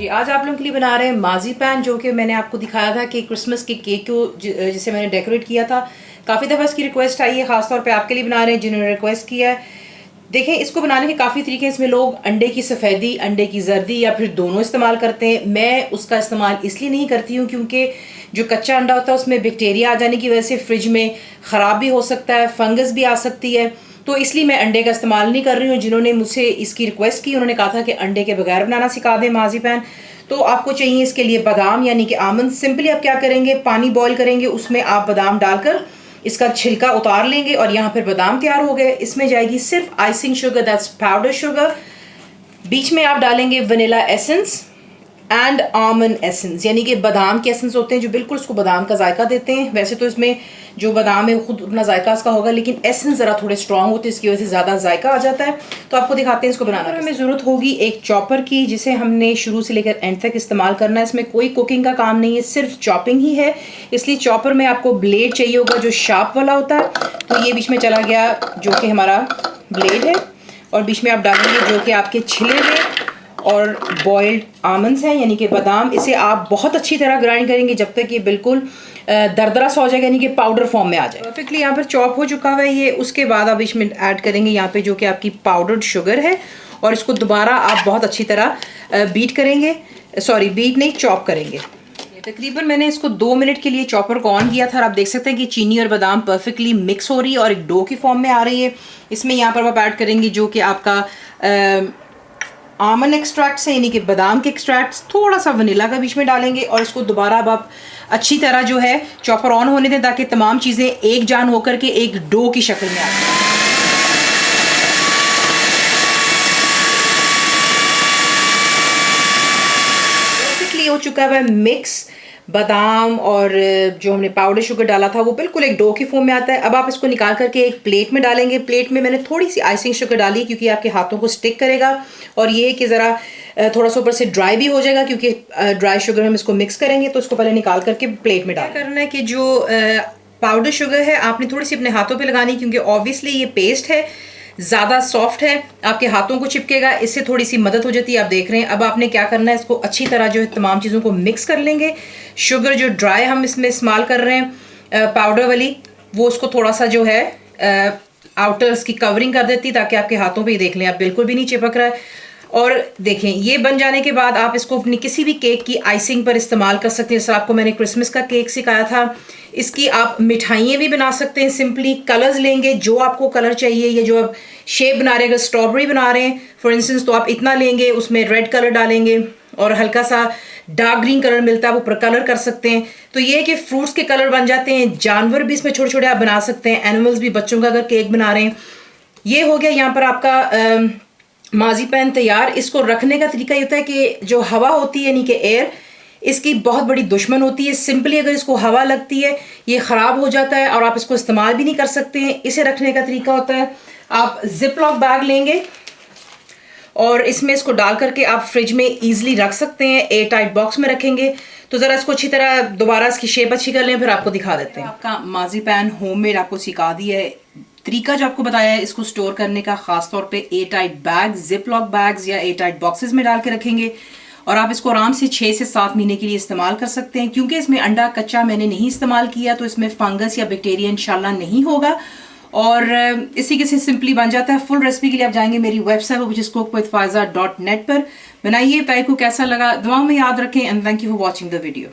आज आप लोगों के लिए बना रहे हैं माजी पैन, जो कि मैंने आपको दिखाया था कि क्रिसमस के केक को जिसे मैंने डेकोरेट किया था। काफ़ी दफ़ा इसकी रिक्वेस्ट आई है, ख़ासतौर पे आपके लिए बना रहे हैं जिन्होंने रिक्वेस्ट किया है। देखें, इसको बनाने के काफ़ी तरीके हैं। इसमें लोग अंडे की सफ़ेदी, अंडे की जर्दी या फिर दोनों इस्तेमाल करते हैं। मैं उसका इस्तेमाल इसलिए नहीं करती हूँ क्योंकि जो कच्चा अंडा होता है उसमें बैक्टीरिया आ जाने की वजह से फ्रिज में ख़राब भी हो सकता है, फंगस भी आ सकती है, तो इसलिए मैं अंडे का इस्तेमाल नहीं कर रही हूँ। जिन्होंने मुझसे इसकी रिक्वेस्ट की उन्होंने कहा था कि अंडे के बगैर बनाना सिखा दें माजी पैन। तो आपको चाहिए इसके लिए बादाम यानी कि आमंड। सिंपली आप क्या करेंगे, पानी बॉईल करेंगे, उसमें आप बादाम डालकर इसका छिलका उतार लेंगे और यहाँ पर बादाम तैयार हो गए। इसमें जाएगी सिर्फ icing sugar, that's powder sugar. बीच में आप डालेंगे vanilla essence and almond essence, यानी कि बादाम के एसेंस होते हैं जो बिल्कुल उसको बादाम का जायका देते हैं। वैसे तो इसमें जो बादाम है खुद अपना जायका इसका होगा, लेकिन एसेंस ज़रा थोड़े स्ट्रॉन्ग होते हैं, इसकी वजह से ज़्यादा जायका आ जाता है। तो आपको दिखाते हैं इसको बनाना। हमें ज़रूरत होगी एक चॉपर की, जिसे हमने शुरू से लेकर एंड तक इस्तेमाल करना है। इसमें कोई कुकिंग का काम नहीं है, सिर्फ चॉपिंग ही है। इसलिए चॉपर में आपको ब्लेड चाहिए होगा जो शार्प वाला होता है। तो ये बीच में चला गया जो कि हमारा ब्लेड है, और बीच में आप डालेंगे जो कि आपके छिले हुए और बॉइल्ड आमंड्स हैं यानी कि बादाम। इसे आप बहुत अच्छी तरह ग्राइंड करेंगे जब तक ये बिल्कुल दरदरा सा हो जाएगा, यानी कि पाउडर फॉर्म में आ जाए। परफेक्टली यहाँ पर चॉप हो चुका हुआ है ये। उसके बाद आप इसमें ऐड करेंगे यहाँ पे जो कि आपकी पाउडर्ड शुगर है, और इसको दोबारा आप बहुत अच्छी तरह बीट करेंगे, सॉरी बीट नहीं, चॉप करेंगे। तकरीबन मैंने इसको 2 मिनट के लिए चॉपर को ऑन किया था और आप देख सकते हैं कि चीनी और बादाम परफेक्टली मिक्स हो रही है और एक डो की फॉर्म में आ रही है। इसमें यहाँ पर आप ऐड करेंगे जो कि आपका आमंड एक्सट्रैक्ट है यानी कि बादाम के एक्सट्रैक्ट, थोड़ा सा वनीला का बीच में डालेंगे, और इसको दोबारा अब आप अच्छी तरह जो है चॉपर ऑन होने दें ताकि तमाम चीज़ें एक जान होकर के एक डो की शक्ल में आ जाए। बेसिकली हो चुका है मिक्स। बादाम और जो हमने पाउडर शुगर डाला था वो बिल्कुल एक डो की फॉर्म में आता है। अब आप इसको निकाल करके एक प्लेट में डालेंगे। प्लेट में मैंने थोड़ी सी आइसिंग शुगर डाली क्योंकि आपके हाथों को स्टिक करेगा, और ये कि ज़रा थोड़ा सा ऊपर से ड्राई भी हो जाएगा क्योंकि ड्राई शुगर हम इसको मिक्स करेंगे। तो इसको पहले निकाल करके प्लेट में डाल करना है कि जो पाउडर शुगर है आपने थोड़ी सी अपने हाथों पर लगानी, क्योंकि ऑब्वियसली ये पेस्ट है, ज़्यादा सॉफ्ट है, आपके हाथों को चिपकेगा, इससे थोड़ी सी मदद हो जाती है। आप देख रहे हैं। अब आपने क्या करना है, इसको अच्छी तरह जो है तमाम चीज़ों को मिक्स कर लेंगे। शुगर जो ड्राई हम इसमें इस्तेमाल कर रहे हैं पाउडर वाली, वो उसको थोड़ा सा जो है आउटर्स की कवरिंग कर देती, ताकि आपके हाथों पे ही देख लें आप बिल्कुल भी नहीं चिपक रहा है। और देखें, ये बन जाने के बाद आप इसको अपनी किसी भी केक की आइसिंग पर इस्तेमाल कर सकते हैं। जैसे आपको मैंने क्रिसमस का केक सिखाया था, इसकी आप मिठाइयाँ भी बना सकते हैं। सिंपली कलर्स लेंगे, जो आपको कलर चाहिए, या जो आप शेप बना रहे हैं, अगर स्ट्रॉबेरी बना रहे हैं फॉर इंस्टेंस तो आप इतना लेंगे, उसमें रेड कलर डालेंगे और हल्का सा डार्क ग्रीन कलर मिलता है, आप ऊपर कलर कर सकते हैं। तो ये है कि फ्रूट्स के कलर बन जाते हैं, जानवर भी इसमें छोटे छोटे आप बना सकते हैं, एनिमल्स भी, बच्चों का अगर केक बना रहे हैं। ये हो गया यहाँ पर आपका माजी पैन तैयार। इसको रखने का तरीका ये होता है कि जो हवा होती है यानी कि एयर, इसकी बहुत बड़ी दुश्मन होती है। सिंपली अगर इसको हवा लगती है ये ख़राब हो जाता है और आप इसको इस्तेमाल भी नहीं कर सकते हैं। इसे रखने का तरीका होता है, आप जिप लॉक बैग लेंगे और इसमें इसको डाल करके आप फ्रिज में ईजिली रख सकते हैं। एयर टाइट बॉक्स में रखेंगे तो ज़रा इसको अच्छी तरह दोबारा इसकी शेप अच्छी कर लें, फिर आपको दिखा देते हैं। आपका माजी पैन होममेड आपको सिखा दिया है। तरीका जो आपको बताया है इसको स्टोर करने का, खास तौर पे air tight bag, zip lock bags या एयर टाइट बॉक्सेस में डाल के रखेंगे, और आप इसको आराम से 6 से 7 महीने के लिए इस्तेमाल कर सकते हैं। क्योंकि इसमें अंडा कच्चा मैंने नहीं इस्तेमाल किया तो इसमें फंगस या बैक्टीरिया इंशाल्लाह नहीं होगा, और इसी के से सिंपली बन जाता है। फुल रेसिपी के लिए आप जाएंगे मेरी वेबसाइट which is cookWithFaiza.net पर। बनाइए, पैक को कैसा लगा दुआ में याद रखें, and thank you for watching the video.